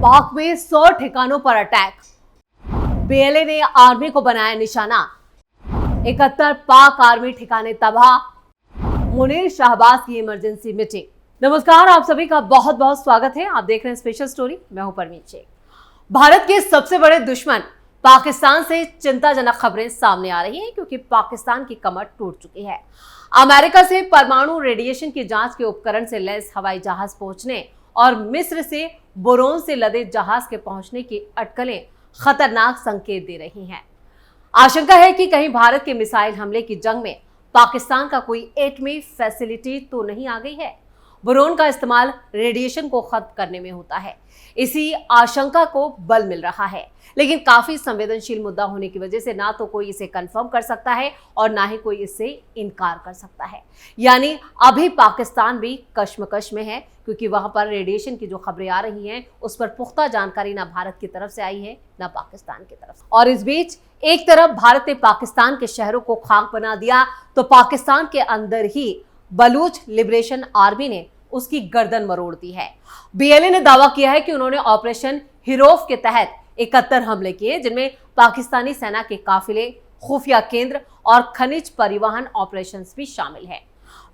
पाक में 100 ठिकानों पर अटैक, बीएलए ने आर्मी को बनाया निशाना, 71 पाक आर्मी ठिकाने तबाह, मुनीर शाहबाज की इमरजेंसी मीटिंग। नमस्कार, आप सभी का बहुत बहुत स्वागत है। आप देख रहे हैं स्पेशल स्टोरी। मैं हूं परवीन शेख। भारत के सबसे बड़े दुश्मन पाकिस्तान से चिंताजनक खबरें सामने आ रही हैं क्योंकि पाकिस्तान की कमर टूट चुकी है। अमेरिका से परमाणु रेडिएशन की जांच के उपकरण से लैस हवाई जहाज पहुंचने और मिस्र से बोरोन से लदे जहाज के पहुंचने की अटकलें खतरनाक संकेत दे रही हैं। आशंका है कि कहीं भारत के मिसाइल हमले की जंग में पाकिस्तान का कोई एटमी फैसिलिटी तो नहीं आ गई है। बोरोन का इस्तेमाल रेडिएशन को खत्म करने में होता है। इसी आशंका को बल मिल रहा है, लेकिन काफी संवेदनशील मुद्दा होने की वजह से ना तो कोई इसे कंफर्म कर सकता है और ना ही कोई इससे इनकार कर सकता है। यानी अभी पाकिस्तान भी कश्मकश में है क्योंकि वहां पर रेडिएशन की जो खबरें आ रही हैं उस पर पुख्ता जानकारी ना भारत की तरफ से आई है ना पाकिस्तान की तरफ से। और इस बीच एक तरफ भारत ने पाकिस्तान के शहरों को खाक बना दिया तो पाकिस्तान के अंदर ही बलूच लिबरेशन आर्मी ने उसकी गर्दन मरोड़ दी है। बीएलए ने दावा किया है कि उन्होंने ऑपरेशन हिरोफ के तहत 71 हमले किए, जिनमें पाकिस्तानी सेना के काफिले, खुफिया केंद्र और खनिज परिवहन ऑपरेशंस भी शामिल है।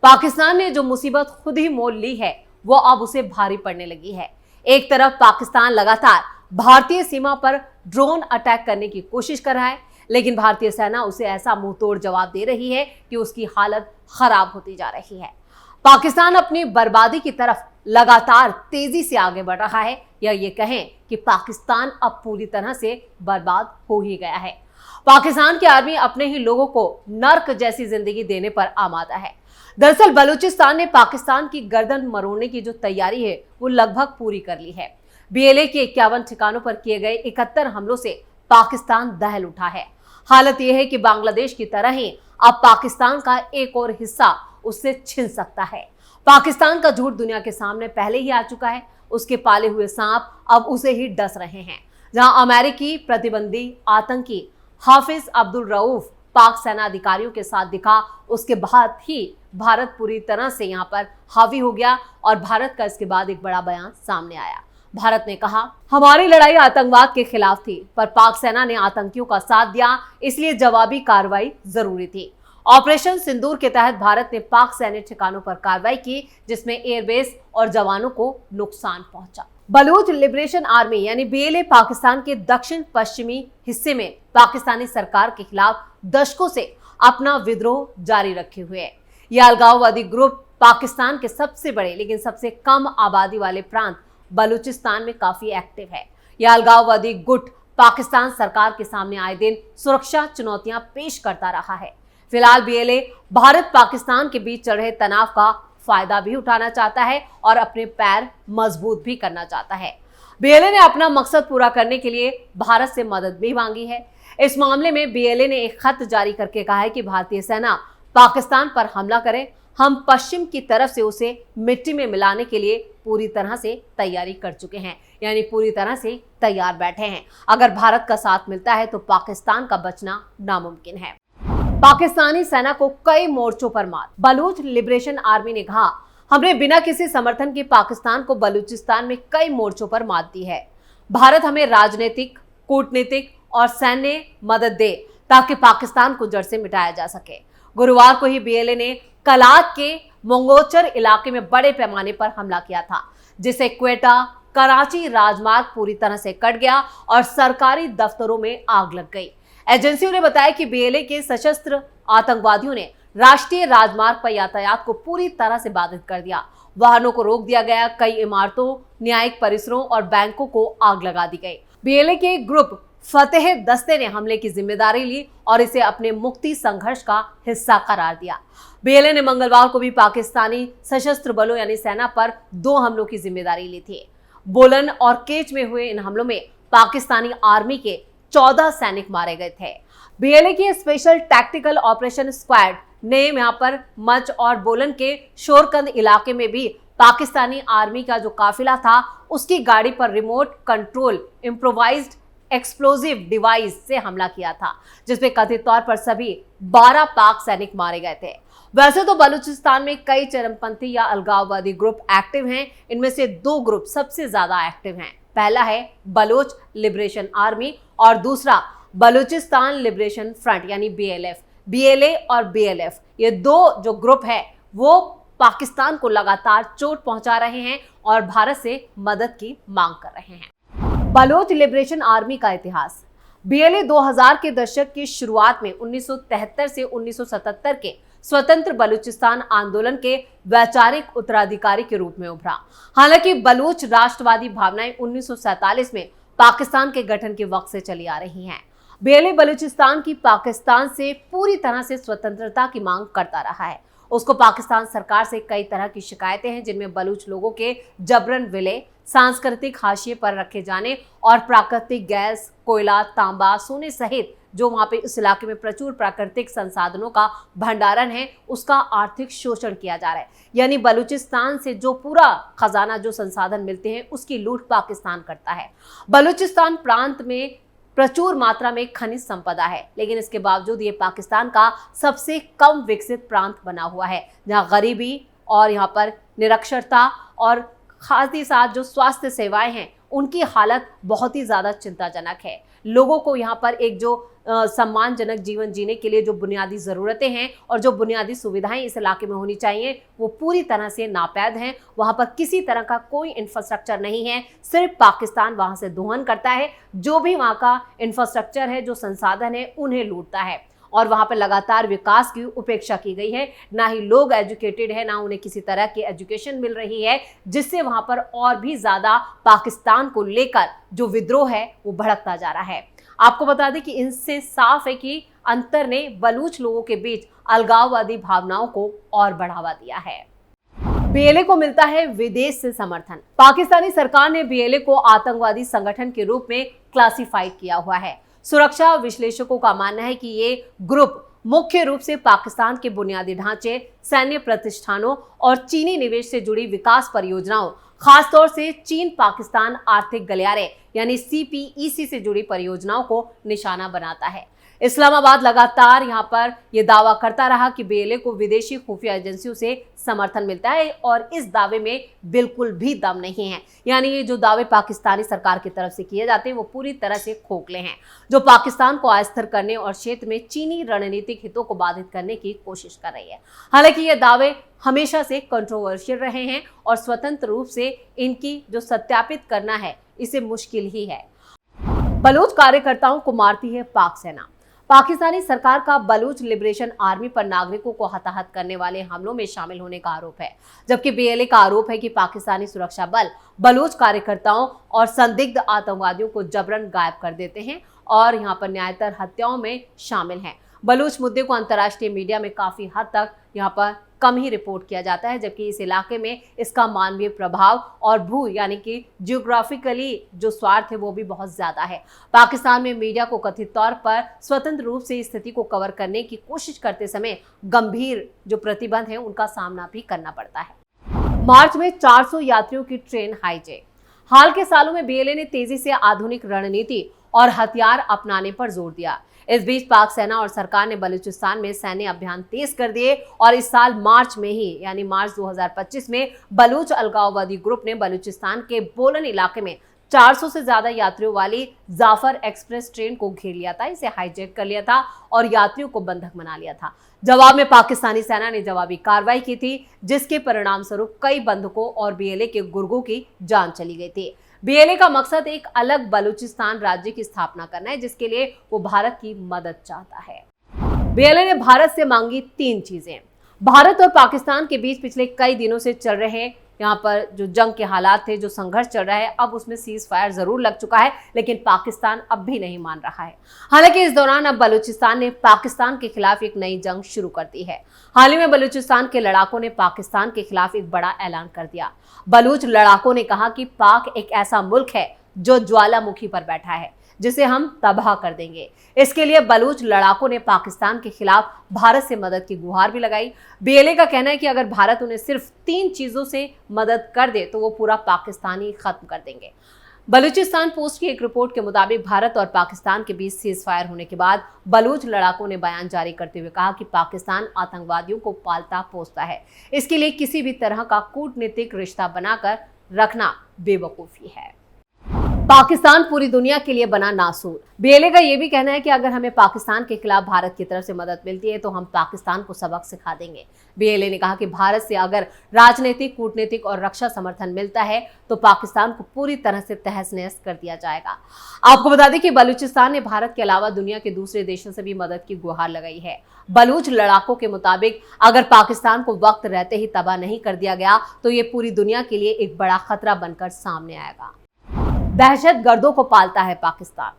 पाकिस्तान ने जो मुसीबत खुद ही मोल ली है वो अब उसे भारी पड़ने लगी है। एक तरफ पाकिस्तान लगातार भारतीय सीमा पर ड्रोन अटैक करने की कोशिश कर रहा है, लेकिन भारतीय सेना उसे ऐसा मुंहतोड़ जवाब दे रही है कि उसकी हालत खराब होती जा रही है। पाकिस्तान अपनी बर्बादी की तरफ लगातार तेजी से आगे बढ़ रहा है, या ये कहें कि पाकिस्तान अब पूरी तरह से बर्बाद हो ही गया है। पाकिस्तान की आर्मी अपने ही लोगों को नर्क जैसी जिंदगी देने पर आमादा है। दरअसल बलूचिस्तान ने पाकिस्तान की गर्दन मरोड़ने की जो तैयारी है वो लगभग पूरी कर ली है। बीएलए के 51 ठिकानों पर किए गए 71 हमलों से पाकिस्तान दहल उठा है। हालत यह है कि बांग्लादेश की तरह ही अब पाकिस्तान का एक और हिस्सा उससे छिन सकता है। पाकिस्तान का झूठ दुनिया के सामने पहले ही आ चुका है। उसके पाले हुए सांप अब उसे ही डस रहे हैं। जहां अमेरिकी प्रतिबंधी आतंकी हाफिज अब्दुल रऊफ पाक सेना अधिकारियों के साथ दिखा, उसके बाद ही भारत पूरी तरह से यहां पर हावी हो गया और भारत का इसके बाद एक बड़ा बयान सामने आया। भारत ने कहा, हमारी लड़ाई आतंकवाद के खिलाफ थी, पर पाक सेना ने आतंकियों का साथ दिया, इसलिए जवाबी कार्रवाई जरूरी थी। ऑपरेशन सिंदूर के तहत भारत ने पाक सैन्य ठिकानों पर कार्रवाई की, जिसमें एयरबेस और जवानों को नुकसान पहुंचा। बलूच लिबरेशन आर्मी यानी बीएलए पाकिस्तान के दक्षिण पश्चिमी हिस्से में पाकिस्तानी सरकार के खिलाफ दशकों से अपना विद्रोह जारी रखे हुए है। यह अलगाववादी ग्रुप पाकिस्तान के सबसे बड़े लेकिन सबसे कम आबादी वाले प्रांत बलूचिस्तान में काफी एक्टिव है। यह अलगाववादी गुट पाकिस्तान सरकार के सामने आए दिन सुरक्षा चुनौतियां पेश करता रहा है। फिलहाल बीएलए भारत पाकिस्तान के बीच चल रहे तनाव का फायदा भी उठाना चाहता है और अपने पैर मजबूत भी करना चाहता है। बीएलए ने अपना मकसद पूरा करने के लिए भारत से मदद भी मांगी है। इस मामले में बीएलए ने एक खत जारी करके कहा है कि भारतीय सेना पाकिस्तान पर हमला करे, हम पश्चिम की तरफ से उसे मिट्टी में मिलाने के लिए पूरी तरह से तैयारी कर चुके हैं, यानी पूरी तरह से तैयार बैठे हैं। अगर भारत का साथ मिलता है तो पाकिस्तान का बचना नामुमकिन है। पाकिस्तानी सेना को कई मोर्चों पर मार। बलूच लिबरेशन आर्मी ने कहा, हमने बिना किसी समर्थन के पाकिस्तान को बलूचिस्तान में कई मोर्चों पर मात दी है। भारत हमें राजनीतिक, कूटनीतिक और सैन्य मदद दे ताकि पाकिस्तान को जड़ से मिटाया जा सके। गुरुवार को ही बीएलए ने कलात के मंगोचर इलाके में बड़े पैमाने पर हमला किया था, जिससे क्वेटा कराची राजमार्ग पूरी तरह से कट गया और सरकारी दफ्तरों में आग लग गई। एजेंसियों ने बताया कि बीएलए के सशस्त्र आतंकवादियों ने राष्ट्रीय राजमार्ग पर यातायात को पूरी तरह से बाधित कर दिया। वाहनों को रोक दिया गया, कई इमारतों, न्यायिक परिसरों और बैंकों को आग लगा दी गई। बीएलए के ग्रुप फतेह दस्ते ने हमले की जिम्मेदारी ली और इसे अपने मुक्ति संघर्ष का हिस्सा करार दिया। बीएलए ने मंगलवार को भी पाकिस्तानी सशस्त्र बलों यानी सेना पर 2 हमलों की जिम्मेदारी ली थी। बोलन और केच में हुए इन हमलों में पाकिस्तानी आर्मी के 14 सैनिक मारे गए थे। बीएलए की स्पेशल टैक्टिकल ऑपरेशन स्क्वाड ने यहां पर मच और बोलन के शोरकंद इलाके में भी पाकिस्तानी आर्मी का जो काफिला था उसकी गाड़ी पर remote control improvised explosive device से हमला किया था, जिसमें कथित तौर पर सभी 12 पाक सैनिक मारे गए थे। वैसे तो बलूचिस्तान में कई चरमपंथी या अलगाववादी ग्रुप एक्टिव हैं। इनमें से 2 ग्रुप सबसे ज्यादा एक्टिव हैं। पहला है बलोच लिबरेशन आर्मी और दूसरा बलूचिस्तान लिबरेशन फ्रंट यानी BLF। BLA और BLF ये दो जो ग्रुप है वो पाकिस्तान को लगातार चोट पहुंचा रहे हैं और भारत से मदद की मांग कर रहे हैं। बलोच लिबरेशन आर्मी का इतिहास। BLA 2000 के दशक की शुरुआत में 1973 से 1977 के स्वतंत्र बलूचिस्तान आंदोलन के वैचारिक उत्तराधिकारी के रूप में उभरा। हालांकि बलूच राष्ट्रवादी भावनाएं 1947 में पाकिस्तान के गठन के वक्त से चली आ रही हैं। BLA बलूचिस्तान की पाकिस्तान से पूरी तरह से स्वतंत्रता की मांग करता रहा है। उसको पाकिस्तान सरकार से कई तरह की शिकायतें हैं, जिनमें बलूच लोगों के जबरन विलय, सांस्कृतिक हाशिए पर रखे जाने और प्राकृतिक गैस, कोयला, तांबा, सोने सहित जो वहां पे इस इलाके में प्रचुर प्राकृतिक संसाधनों का भंडारण है उसका आर्थिक शोषण किया जा रहा है। यानी बलूचिस्तान से जो पूरा खजाना, जो संसाधन मिलते हैं उसकी लूट पाकिस्तान करता है। बलूचिस्तान प्रांत में प्रचुर मात्रा में खनिज संपदा है, लेकिन इसके बावजूद ये पाकिस्तान का सबसे कम विकसित प्रांत बना हुआ है, जहां गरीबी और यहाँ पर निरक्षरता और खास ही साथ जो स्वास्थ्य सेवाएं हैं उनकी हालत बहुत ही ज्यादा चिंताजनक है। लोगों को यहाँ पर एक जो सम्मानजनक जीवन जीने के लिए जो बुनियादी ज़रूरतें हैं और जो बुनियादी सुविधाएं इस इलाके में होनी चाहिए वो पूरी तरह से नापैद हैं। वहाँ पर किसी तरह का कोई इंफ्रास्ट्रक्चर नहीं है, सिर्फ पाकिस्तान वहाँ से दोहन करता है। जो भी वहाँ का इंफ्रास्ट्रक्चर है, जो संसाधन है, उन्हें लूटता है और वहाँ पर लगातार विकास की उपेक्षा की गई है। ना ही लोग एजुकेटेड है, ना उन्हें किसी तरह की एजुकेशन मिल रही है, जिससे वहाँ पर और भी ज़्यादा पाकिस्तान को लेकर जो विद्रोह है वो भड़कता जा रहा है। आपको बता दें कि इनसे साफ है कि अंतर ने बलूच लोगों के बीच अलगाववादी भावनाओं को और बढ़ावा दिया है। BLA को मिलता है विदेश से समर्थन। पाकिस्तानी सरकार ने BLA को आतंकवादी संगठन के रूप में क्लासिफाइड किया हुआ है। सुरक्षा विश्लेषकों का मानना है कि ये ग्रुप मुख्य रूप से पाकिस्तान के बुनियादी ढांचे, सैन्य प्रतिष्ठानों और चीनी निवेश से जुड़ी विकास परियोजनाओं, खासतौर से चीन पाकिस्तान आर्थिक गलियारे यानी CPEC से जुड़ी परियोजनाओं को निशाना बनाता है। इस्लामाबाद लगातार यहाँ पर यह दावा करता रहा कि BLA को विदेशी खुफिया एजेंसियों से समर्थन मिलता है और इस दावे में बिल्कुल भी दम नहीं है। यानी ये जो दावे पाकिस्तानी सरकार की तरफ से किए जाते हैं वो पूरी तरह से खोखले हैं, जो पाकिस्तान को अस्थिर करने और क्षेत्र में चीनी रणनीतिक हितों को बाधित करने की कोशिश कर रही है। हालांकि ये दावे हमेशा से कंट्रोवर्शियल रहे हैं और स्वतंत्र रूप से इनकी जो सत्यापित करना है इसे मुश्किल ही है। बलूच कार्यकर्ताओं को मारती है पाक सेना। पाकिस्तानी सरकार का बलूच लिबरेशन आर्मी पर नागरिकों को हताहत करने वाले हमलों में शामिल होने का आरोप है, जबकि BLA का आरोप है कि पाकिस्तानी सुरक्षा बल बलूच कार्यकर्ताओं और संदिग्ध आतंकवादियों को जबरन गायब कर देते हैं और यहां पर न्यायतर हत्याओं में शामिल हैं। बलूच मुद्दे को अंतर्राष्ट्रीय मीडिया में काफी हद तक यहाँ पर कम ही रिपोर्ट किया जाता है, जबकि इस इलाके में इसका मानवीय प्रभाव और भू यानी कि जियोग्राफिकली जो स्वार्थ है वो भी बहुत ज्यादा है। पाकिस्तान में मीडिया को कथित तौर पर स्वतंत्र रूप से स्थिति को कवर करने की कोशिश करते समय गंभीर जो प्रतिबंध है उनका सामना भी करना पड़ता है। मार्च में 400 यात्रियों की ट्रेन हाईजैक। हाल के सालों में BLA ने तेजी से आधुनिक रणनीति और हथियार अपनाने पर जोर दिया। इस बीच पाक सेना और सरकार ने बलूचिस्तान में सैन्य अभियान तेज कर दिए और इस साल मार्च में ही यानी मार्च 2025 में बलूच अलगाववादी ग्रुप ने बलूचिस्तान के बोलन इलाके में 400 से ज्यादा यात्रियों वाली जाफर एक्सप्रेस ट्रेन को घेर लिया था, इसे हाईजैक कर लिया था और यात्रियों को बंधक बना लिया था। जवाब में पाकिस्तानी सेना ने जवाबी कार्रवाई की थी, जिसके परिणाम स्वरूप कई बंधकों और BLA के गुर्गों की जान चली गई थी। BLA का मकसद एक अलग बलूचिस्तान राज्य की स्थापना करना है, जिसके लिए वो भारत की मदद चाहता है। BLA ने भारत से मांगी 3 चीजें। भारत और पाकिस्तान के बीच पिछले कई दिनों से चल रहे यहाँ पर जो जंग के हालात थे, जो संघर्ष चल रहा है, अब उसमें सीज फायर जरूर लग चुका है, लेकिन पाकिस्तान अब भी नहीं मान रहा है। हालांकि इस दौरान अब बलूचिस्तान ने पाकिस्तान के खिलाफ एक नई जंग शुरू कर दी है। हाल ही में बलूचिस्तान के लड़ाकों ने पाकिस्तान के खिलाफ एक बड़ा ऐलान कर दिया। बलूच लड़ाकों ने कहा कि पाक एक ऐसा मुल्क है जो ज्वालामुखी पर बैठा है, जिसे हम तबाह कर देंगे। इसके लिए बलूच लड़ाकों ने पाकिस्तान के खिलाफ भारत से मदद की गुहार भी लगाई। BLA का कहना है कि अगर भारत उन्हें सिर्फ 3 चीजों से मदद कर दे तो वो पूरा पाकिस्तान ही खत्म कर देंगे। बलूचिस्तान पोस्ट की एक रिपोर्ट के मुताबिक भारत और पाकिस्तान के बीच सीज फायर होने के बाद बलूच लड़ाकों ने बयान जारी करते हुए कहा कि पाकिस्तान आतंकवादियों को पालता पोसता है। इसके लिए किसी भी तरह का कूटनीतिक रिश्ता बनाकर रखना बेवकूफ़ी है। पाकिस्तान पूरी दुनिया के लिए बना नासूर। बीएलए का यह भी कहना है कि अगर हमें पाकिस्तान के खिलाफ भारत की तरफ से मदद मिलती है तो हम पाकिस्तान को सबक सिखा देंगे। बीएलए ने कहा कि भारत से अगर राजनीतिक, कूटनीतिक और रक्षा समर्थन मिलता है तो पाकिस्तान को पूरी तरह से तहस नहस कर दिया जाएगा। आपको बता दें कि बलूचिस्तान ने भारत के अलावा दुनिया के दूसरे देशों से भी मदद की गुहार लगाई है। बलूच लड़ाकों के मुताबिक अगर पाकिस्तान को वक्त रहते ही तबाह नहीं कर दिया गया तो ये पूरी दुनिया के लिए एक बड़ा खतरा बनकर सामने आएगा। दहशत गर्दों को पालता है पाकिस्तान।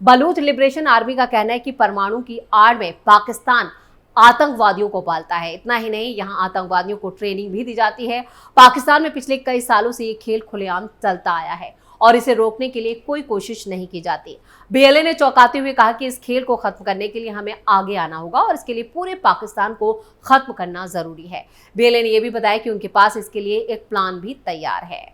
बलूच लिबरेशन आर्मी का कहना है कि परमाणु की आड़ में पाकिस्तान आतंकवादियों को पालता है। इतना ही नहीं, यहां आतंकवादियों को ट्रेनिंग भी दी जाती है। पाकिस्तान में पिछले कई सालों से ये खेल खुलेआम चलता आया है और इसे रोकने के लिए कोई कोशिश नहीं की जाती। बीएलए ने चौंकाते हुए कहा कि इस खेल को खत्म करने के लिए हमें आगे आना होगा और इसके लिए पूरे पाकिस्तान को खत्म करना जरूरी है। बीएलए ने यह भी बताया कि उनके पास इसके लिए एक प्लान भी तैयार है।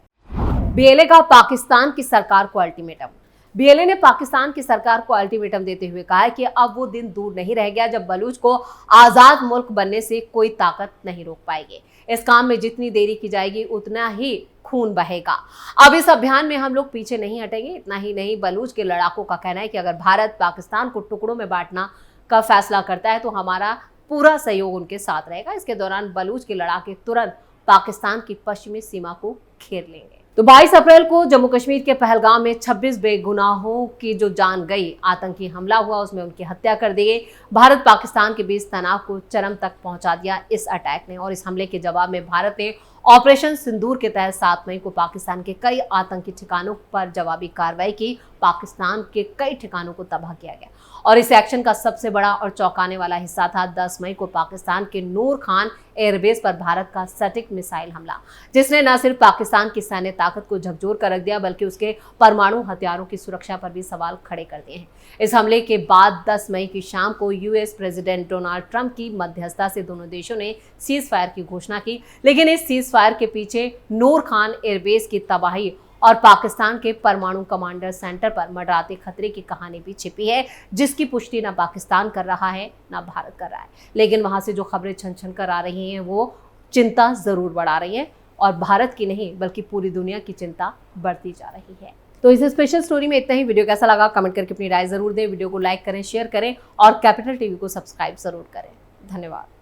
बीएलए का पाकिस्तान की सरकार को अल्टीमेटम। बीएलए ने पाकिस्तान की सरकार को अल्टीमेटम देते हुए कहा है कि अब वो दिन दूर नहीं रह गया जब बलूच को आजाद मुल्क बनने से कोई ताकत नहीं रोक पाएगी। इस काम में जितनी देरी की जाएगी उतना ही खून बहेगा। अब इस अभियान में हम लोग पीछे नहीं हटेंगे। इतना ही नहीं, बलूच के लड़ाकों का कहना है कि अगर भारत पाकिस्तान को टुकड़ों में बांटना का फैसला करता है तो हमारा पूरा सहयोग उनके साथ रहेगा। इसके दौरान बलूच के लड़ाके तुरंत पाकिस्तान की पश्चिमी सीमा को घेर लेंगे। तो 22 अप्रैल को जम्मू कश्मीर के पहलगाम में 26 बेगुनाहों की जो जान गई, आतंकी हमला हुआ, उसमें उनकी हत्या कर दी गई। भारत पाकिस्तान के बीच तनाव को चरम तक पहुंचा दिया इस अटैक ने। और इस हमले के जवाब में भारत ने ऑपरेशन सिंदूर के तहत 7 मई को पाकिस्तान के कई आतंकी ठिकानों पर जवाबी कार्रवाई की। पाकिस्तान के कई ठिकानों को तबाह किया गया और इस एक्शन का सबसे बड़ा और चौंकाने वाला हिस्सा था 10 मई को पाकिस्तान के नूर खान एयरबेस पर भारत का सटीक मिसाइल हमला, जिसने न सिर्फ पाकिस्तान की सैन्य ताकत को झकझोर कर रख दिया बल्कि उसके परमाणु हथियारों की सुरक्षा पर भी सवाल खड़े कर दिए हैं। इस हमले के बाद 10 मई की शाम को यूएस प्रेसिडेंट डोनाल्ड ट्रंप की मध्यस्थता से दोनों देशों ने सीज फायर की घोषणा की, लेकिन इस सीज फायर के पीछे नूर खान एयरबेस की तबाही और पाकिस्तान के परमाणु कमांडर सेंटर पर मंडराते खतरे की कहानी भी छिपी है, जिसकी पुष्टि न पाकिस्तान कर रहा है न भारत कर रहा है। लेकिन वहां से जो खबरें छन छन कर आ रही हैं वो चिंता जरूर बढ़ा रही हैं और भारत की नहीं बल्कि पूरी दुनिया की चिंता बढ़ती जा रही है। तो इस स्पेशल स्टोरी में इतना ही। वीडियो कैसा लगा कमेंट करके अपनी राय जरूर दें। वीडियो को लाइक करें, शेयर करें और कैपिटल टीवी को सब्सक्राइब जरूर करें। धन्यवाद।